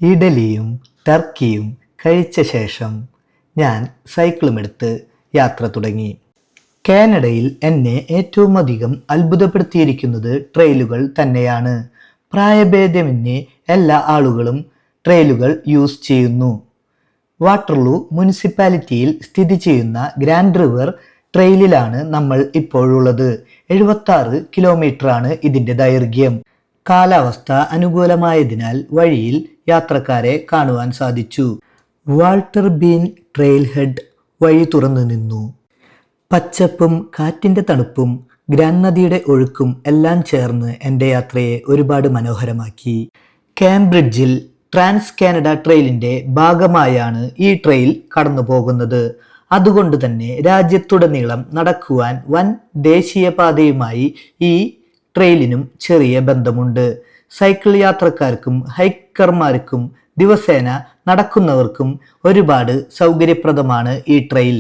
ഇഡലിയും ടർക്കിയും കഴിച്ച ശേഷം ഞാൻ സൈക്കിളുമെടുത്ത് യാത്ര തുടങ്ങി. കാനഡയിൽ എന്നെ ഏറ്റവും അധികം അത്ഭുതപ്പെടുത്തിയിരിക്കുന്നത് ട്രെയിലുകൾ തന്നെയാണ്. പ്രായഭേദമന്യേ എല്ലാ ആളുകളും ട്രെയിലുകൾ യൂസ് ചെയ്യുന്നു. വാട്ടർലൂ മുനിസിപ്പാലിറ്റിയിൽ സ്ഥിതി ചെയ്യുന്ന ഗ്രാൻഡ് റിവർ ട്രെയിലിലാണ് നമ്മൾ ഇപ്പോഴുള്ളത്. 76 കിലോമീറ്ററാണ് ഇതിൻ്റെ ദൈർഘ്യം. കാലാവസ്ഥ അനുകൂലമായതിനാൽ വഴിയിൽ യാത്രക്കാരെ കാണുവാൻ സാധിച്ചു. വാൾട്ടർ ബീൻ ട്രെയിൽ ഹെഡ് വഴി തുറന്നു നിന്നു. പച്ചപ്പും കാറ്റിൻ്റെ തണുപ്പും ഗ്രാൻഡ് നദിയുടെ ഒഴുക്കും എല്ലാം ചേർന്ന് എൻ്റെ യാത്രയെ ഒരുപാട് മനോഹരമാക്കി. കാംബ്രിഡ്ജിൽ ട്രാൻസ് കാനഡ ട്രെയിലിൻ്റെ ഭാഗമായാണ് ഈ ട്രെയിൽ കടന്നു പോകുന്നത്. അതുകൊണ്ട് തന്നെ രാജ്യത്തുടനീളം നടക്കുവാൻ വൻ ദേശീയപാതയുമായി ഈ ട്രെയിലിനും ചെറിയ ബന്ധമുണ്ട്. സൈക്കിൾ യാത്രക്കാർക്കും ഹൈക്കർമാർക്കും ദിവസേന നടക്കുന്നവർക്കും ഒരുപാട് സൗകര്യപ്രദമാണ് ഈ ട്രെയിൽ.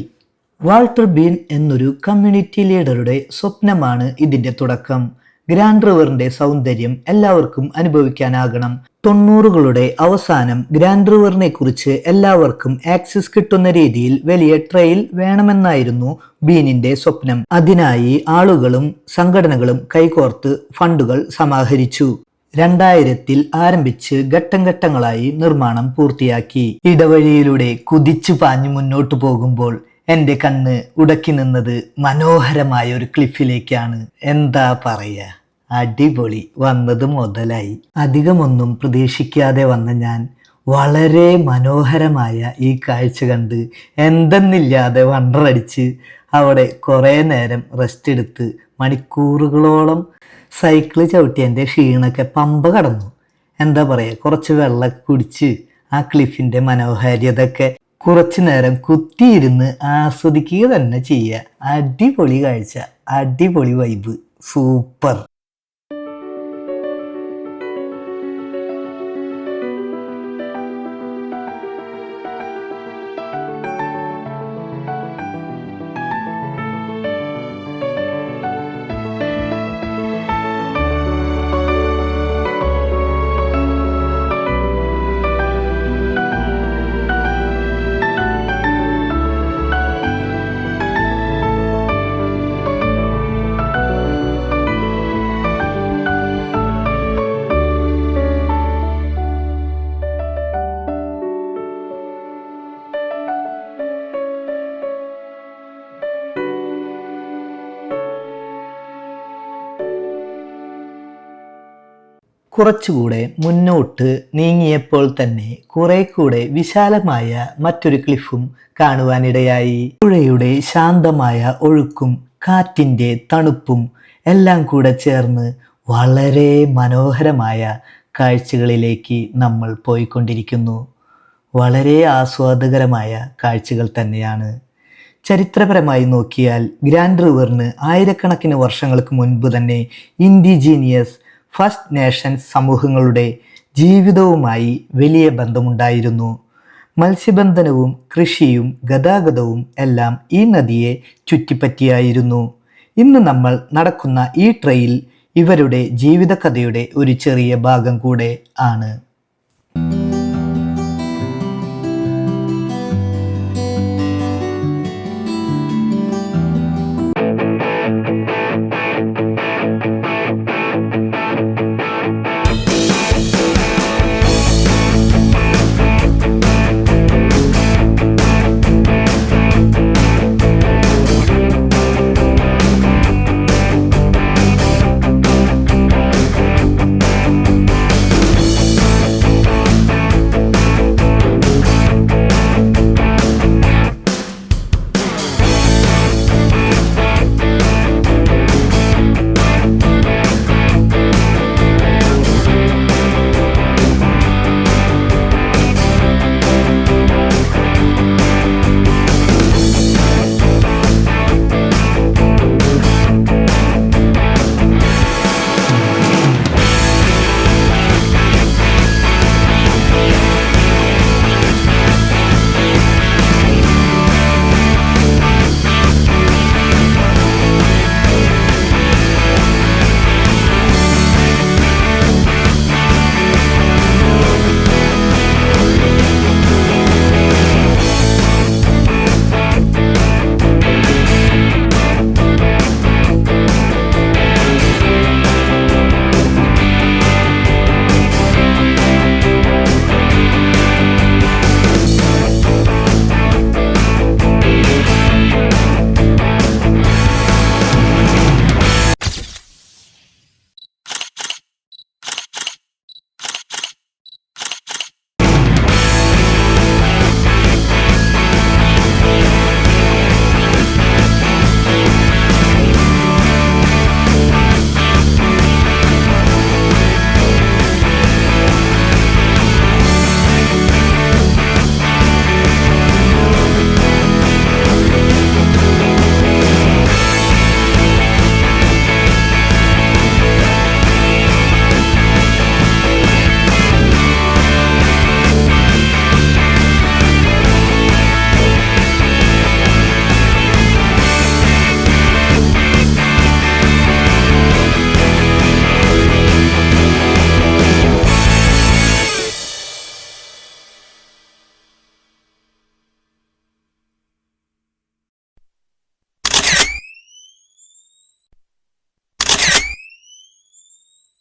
വാൾട്ടർ ബീൻ എന്നൊരു കമ്മ്യൂണിറ്റി ലീഡറുടെ സ്വപ്നമാണ് ഇതിൻ്റെ തുടക്കം. ഗ്രാൻഡ് റിവറിൻ്റെ സൗന്ദര്യം എല്ലാവർക്കും അനുഭവിക്കാനാകണം. 90കളുടെ അവസാനം ഗ്രാൻഡ് റിവറിനെ കുറിച്ച് എല്ലാവർക്കും ആക്സസ് കിട്ടുന്ന രീതിയിൽ വലിയ ട്രെയിൽ വേണമെന്നായിരുന്നു ബീനിന്റെ സ്വപ്നം. അതിനായി ആളുകളും സംഘടനകളും കൈകോർത്ത് ഫണ്ടുകൾ സമാഹരിച്ചു. 2000 ആരംഭിച്ച് ഘട്ടം ഘട്ടങ്ങളായി നിർമ്മാണം പൂർത്തിയാക്കി. ഇടവഴിയിലൂടെ കുതിച്ചു പാഞ്ഞു മുന്നോട്ടു പോകുമ്പോൾ എൻ്റെ കണ്ണ് ഉടക്കി നിന്നത് മനോഹരമായ ഒരു ക്ലിഫിലേക്കാണ്. എന്താ പറയുക, അടിപൊളി. വന്നത് മുതലായി. അധികമൊന്നും പ്രതീക്ഷിക്കാതെ വന്ന ഞാൻ വളരെ മനോഹരമായ ഈ കാഴ്ച കണ്ട് എന്തെന്നില്ലാതെ വണ്ടറടിച്ച് അവിടെ കുറേ നേരം റെസ്റ്റ് എടുത്ത് മണിക്കൂറുകളോളം സൈക്കിള് ചവിട്ടി എൻ്റെ ക്ഷീണമൊക്കെ പമ്പ കടന്നു. എന്താ പറയുക, കുറച്ച് വെള്ളമൊക്കെ കുടിച്ച് ആ ക്ലിഫിൻ്റെ മനോഹാരിതയൊക്കെ കുറച്ചു നേരം കുത്തിയിരുന്ന് ആസ്വദിക്കുക തന്നെ ചെയ്യുക. അടിപൊളി കാഴ്ച, അടിപൊളി വൈബ്, സൂപ്പർ. കുറച്ചുകൂടെ മുന്നോട്ട് നീങ്ങിയപ്പോൾ തന്നെ കുറെ കൂടെ വിശാലമായ മറ്റൊരു ക്ലിഫും കാണുവാനിടയായി. പുഴയുടെ ശാന്തമായ ഒഴുക്കും കാറ്റിൻ്റെ തണുപ്പും എല്ലാം കൂടെ ചേർന്ന് വളരെ മനോഹരമായ കാഴ്ചകളിലേക്ക് നമ്മൾ പോയിക്കൊണ്ടിരിക്കുന്നു. വളരെ ആസ്വാദകരമായ കാഴ്ചകൾ തന്നെയാണ്. ചരിത്രപരമായി നോക്കിയാൽ ഗ്രാൻഡ് റിവറിന് ആയിരക്കണക്കിന് വർഷങ്ങൾക്ക് മുൻപ് തന്നെ ഇൻഡിജീനിയസ് ഫസ്റ്റ് നേഷൻസ് സമൂഹങ്ങളുടെ ജീവിതവുമായി വലിയ ബന്ധമുണ്ടായിരുന്നു. മത്സ്യബന്ധനവും കൃഷിയും ഗതാഗതവും എല്ലാം ഈ നദിയെ ചുറ്റിപ്പറ്റിയായിരുന്നു. ഇന്ന് നമ്മൾ നടക്കുന്ന ഈ ട്രെയിൽ ഇവരുടെ ജീവിതകഥയുടെ ഒരു ചെറിയ ഭാഗം കൂടെ ആണ്.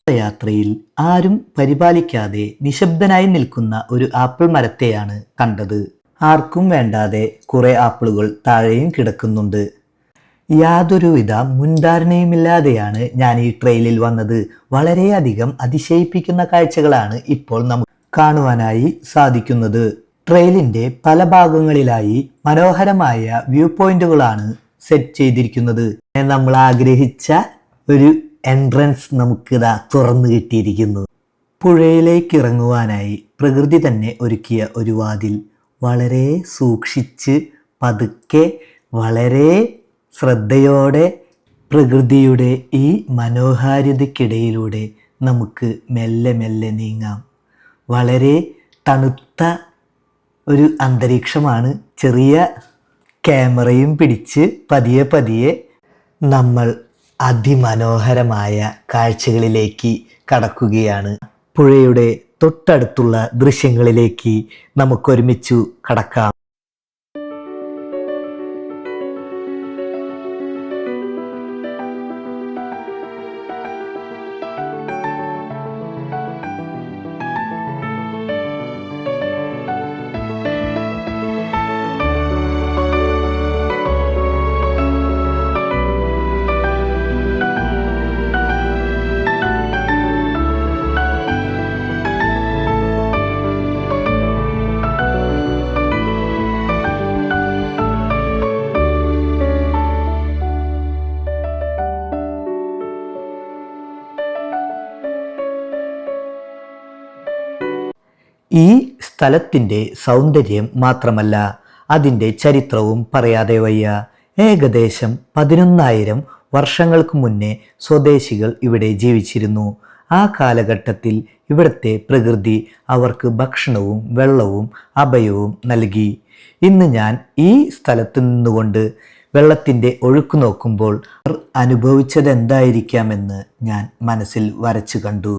യാത്രയിൽ ആരും പരിപാലിക്കാതെ നിശബ്ദനായി നിൽക്കുന്ന ഒരു ആപ്പിൾ മരത്തെയാണ് കണ്ടത്. ആർക്കും വേണ്ടാതെ കുറെ ആപ്പിളുകൾ താഴെയും കിടക്കുന്നുണ്ട്. യാതൊരുവിധ മുൻധാരണയുമില്ലാതെയാണ് ഞാൻ ഈ ട്രെയിലിൽ വന്നത്. വളരെയധികം അതിശയിപ്പിക്കുന്ന കാഴ്ചകളാണ് ഇപ്പോൾ നമുക്ക് കാണുവാനായി സാധിക്കുന്നത്. ട്രെയിലിന്റെ പല ഭാഗങ്ങളിലായി മനോഹരമായ വ്യൂ പോയിന്റുകളാണ് സെറ്റ് ചെയ്തിരിക്കുന്നത്. നമ്മൾ ആഗ്രഹിച്ച ഒരു എൻട്രൻസ് നമുക്കിതാ തുറന്നു കിട്ടിയിരിക്കുന്നു. പുഴയിലേക്ക് ഇറങ്ങുവാനായി പ്രകൃതി തന്നെ ഒരുക്കിയ ഒരു വാതിൽ. വളരെ സൂക്ഷിച്ച് പതുക്കെ വളരെ ശ്രദ്ധയോടെ പ്രകൃതിയുടെ ഈ മനോഹാരിതയ്ക്കിടയിലൂടെ നമുക്ക് മെല്ലെ മെല്ലെ നീങ്ങാം. വളരെ തണുത്ത ഒരു അന്തരീക്ഷമാണ്. ചെറിയ ക്യാമറയും പിടിച്ച് പതിയെ പതിയെ നമ്മൾ അതിമനോഹരമായ കാഴ്ചകളിലേക്ക് കടക്കുകയാണ്. പുഴയുടെ തൊട്ടടുത്തുള്ള ദൃശ്യങ്ങളിലേക്ക് നമുക്കൊരുമിച്ചു കടക്കാം. ഈ സ്ഥലത്തിൻ്റെ സൗന്ദര്യം മാത്രമല്ല, അതിൻ്റെ ചരിത്രവും പറയാതെ വയ്യ. ഏകദേശം 11,000 വർഷങ്ങൾക്ക് മുന്നേ സ്വദേശികൾ ഇവിടെ ജീവിച്ചിരുന്നു. ആ കാലഘട്ടത്തിൽ ഇവിടുത്തെ പ്രകൃതി അവർക്ക് ഭക്ഷണവും വെള്ളവും അഭയവും നൽകി. ഇന്ന് ഞാൻ ഈ സ്ഥലത്ത് നിന്നുകൊണ്ട് വെള്ളത്തിൻ്റെ ഒഴുക്ക് നോക്കുമ്പോൾ അനുഭവിച്ചത് എന്തായിരിക്കാമെന്ന് ഞാൻ മനസ്സിൽ വരച്ചു കണ്ടു.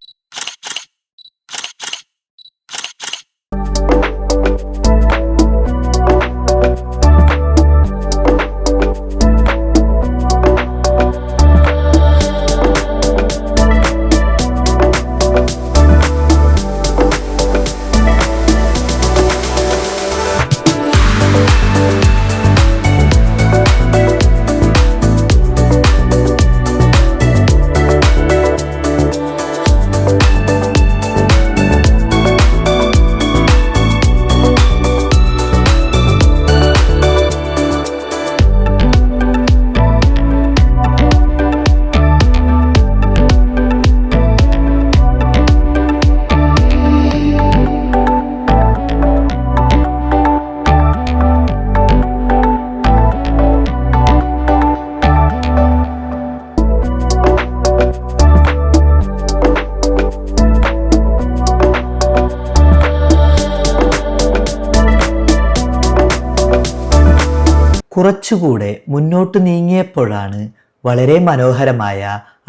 കുറച്ചുകൂടെ മുന്നോട്ട് നീങ്ങിയപ്പോഴാണ് വളരെ മനോഹരമായ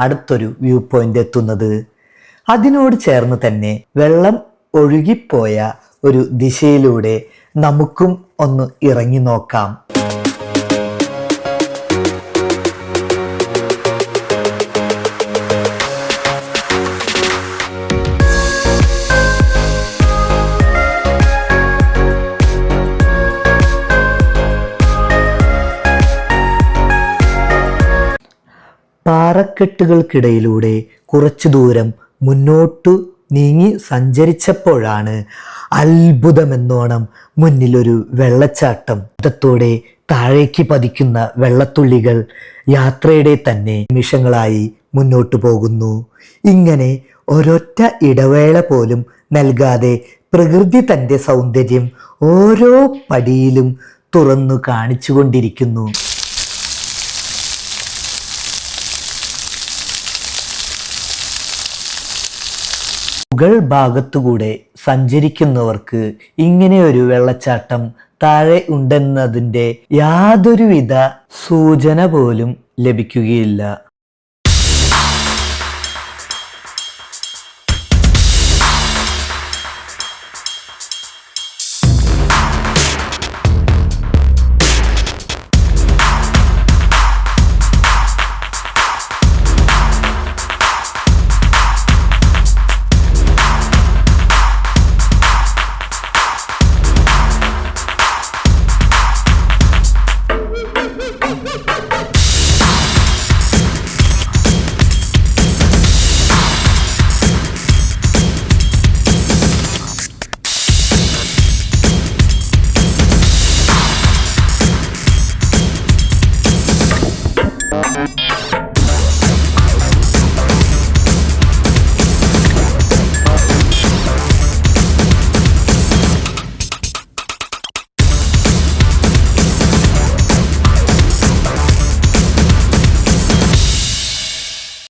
അടുത്തൊരു വ്യൂ പോയിന്റ് എത്തുന്നത്. അതിനോട് ചേർന്ന് തന്നെ വെള്ളം ഒഴുകിപ്പോയ ഒരു ദിശയിലൂടെ നമുക്കും ഒന്ന് ഇറങ്ങി നോക്കാം. പാറക്കെട്ടുകൾക്കിടയിലൂടെ കുറച്ചു ദൂരം മുന്നോട്ടു നീങ്ങി സഞ്ചരിച്ചപ്പോഴാണ് അത്ഭുതമെന്നോണം മുന്നിലൊരു വെള്ളച്ചാട്ടം. ത്തോടെ താഴേക്ക് പതിക്കുന്ന വെള്ളത്തുള്ളികൾ യാത്രയുടെ തന്നെ നിമിഷങ്ങളായി മുന്നോട്ടു പോകുന്നു. ഇങ്ങനെ ഒരൊറ്റ ഇടവേള പോലും നൽകാതെ പ്രകൃതി തൻ്റെ സൗന്ദര്യം ഓരോ പടിയിലും തുറന്നു കാണിച്ചുകൊണ്ടിരിക്കുന്നു. മുകൾ ഭാഗത്തുകൂടെ സഞ്ചരിക്കുന്നവർക്ക് ഇങ്ങനെയൊരു വെള്ളച്ചാട്ടം താഴെ ഉണ്ടെന്നതിൻ്റെ യാതൊരുവിധ സൂചന പോലും ലഭിക്കുകയില്ല.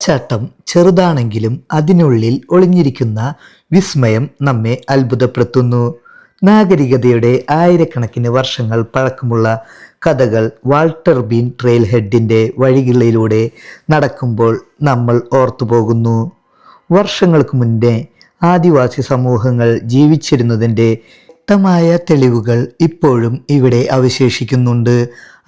വെള്ളച്ചാട്ടം ചെറുതാണെങ്കിലും അതിനുള്ളിൽ ഒളിഞ്ഞിരിക്കുന്ന വിസ്മയം നമ്മെ അത്ഭുതപ്പെടുത്തുന്നു. നാഗരികതയുടെ ആയിരക്കണക്കിന് വർഷങ്ങൾ പഴക്കമുള്ള കഥകൾ വാൾട്ടർ ബീൻ ട്രെയിൽ ഹെഡിൻ്റെ വഴികളിലൂടെ നടക്കുമ്പോൾ നമ്മൾ ഓർത്തുപോകുന്നു. വർഷങ്ങൾക്ക് മുന്നേ ആദിവാസി സമൂഹങ്ങൾ ജീവിച്ചിരുന്നതിൻ്റെ വ്യക്തമായ തെളിവുകൾ ഇപ്പോഴും ഇവിടെ അവശേഷിക്കുന്നുണ്ട്.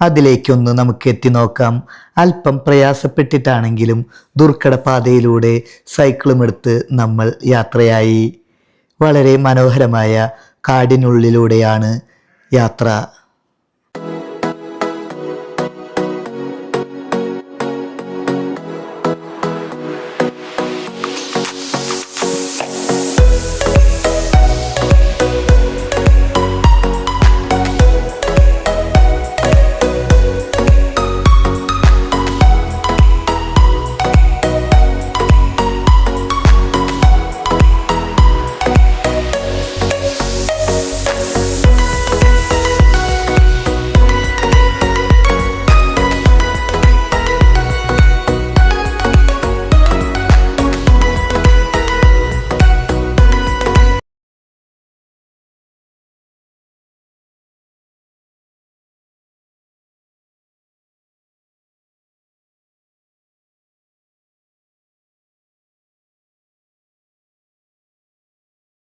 അതിലേക്കൊന്ന് നമുക്ക് എത്തി നോക്കാം. അല്പം പ്രയാസപ്പെട്ടിട്ടാണെങ്കിലും ദുർഘടപാതയിലൂടെ സൈക്കിളുമെടുത്ത് നമ്മൾ യാത്രയായി. വളരെ മനോഹരമായ കാടിനുള്ളിലൂടെയാണ് യാത്ര.